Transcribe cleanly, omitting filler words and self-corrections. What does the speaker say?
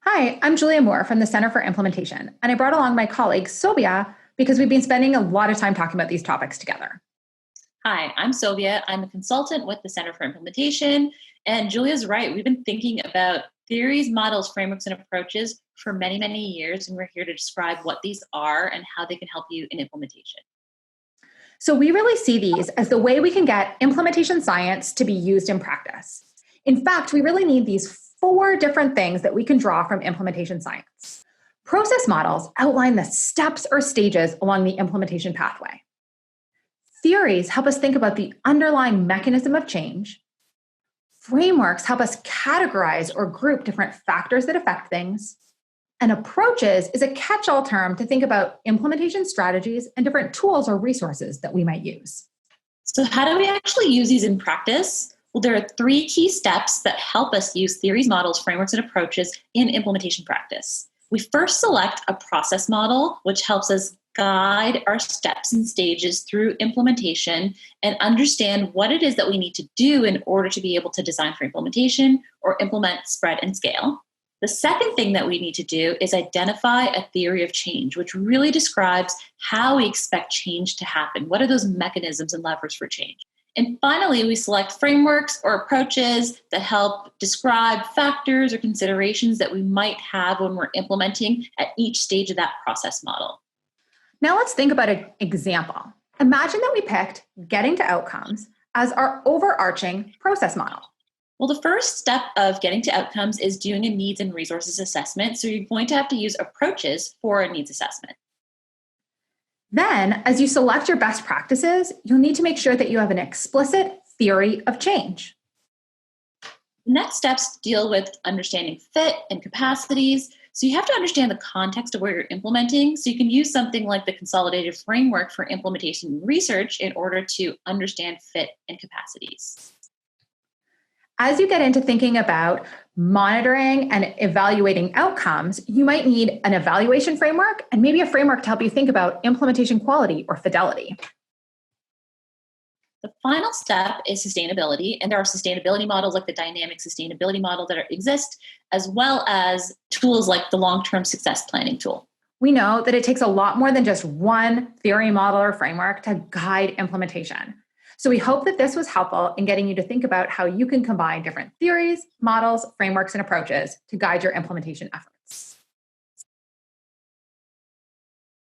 Hi, I'm Julia Moore from the Center for Implementation, and I brought along my colleague, Sobia, because we've been spending a lot of time talking about these topics together. Hi, I'm Sobia. I'm a consultant with the Center for Implementation. And Julia's right. We've been thinking about theories, models, frameworks, and approaches for many, many years. And we're here to describe what these are and how they can help you in implementation. So we really see these as the way we can get implementation science to be used in practice. In fact, we really need these four different things that we can draw from implementation science. Process models outline the steps or stages along the implementation pathway. Theories help us think about the underlying mechanism of change. Frameworks help us categorize or group different factors that affect things. And approaches is a catch-all term to think about implementation strategies and different tools or resources that we might use. So, how do we actually use these in practice? Well, there are three key steps that help us use theories, models, frameworks, and approaches in implementation practice. We first select a process model, which helps us guide our steps and stages through implementation and understand what it is that we need to do in order to be able to design for implementation or implement, spread, and scale. The second thing that we need to do is identify a theory of change, which really describes how we expect change to happen. What are those mechanisms and levers for change? And finally, we select frameworks or approaches that help describe factors or considerations that we might have when we're implementing at each stage of that process model. Now let's think about an example. Imagine that we picked getting to outcomes as our overarching process model. Well, the first step of getting to outcomes is doing a needs and resources assessment. So you're going to have to use approaches for a needs assessment. Then, as you select your best practices, you'll need to make sure that you have an explicit theory of change. The next steps deal with understanding fit and capacities. So you have to understand the context of where you're implementing. So you can use something like the consolidated framework for implementation research in order to understand fit and capacities. As you get into thinking about monitoring and evaluating outcomes, you might need an evaluation framework and maybe a framework to help you think about implementation quality or fidelity. The final step is sustainability, and there are sustainability models like the dynamic sustainability model that exist, as well as tools like the long-term success planning tool. We know that it takes a lot more than just one theory, model, or framework to guide implementation. So we hope that this was helpful in getting you to think about how you can combine different theories, models, frameworks, and approaches to guide your implementation efforts.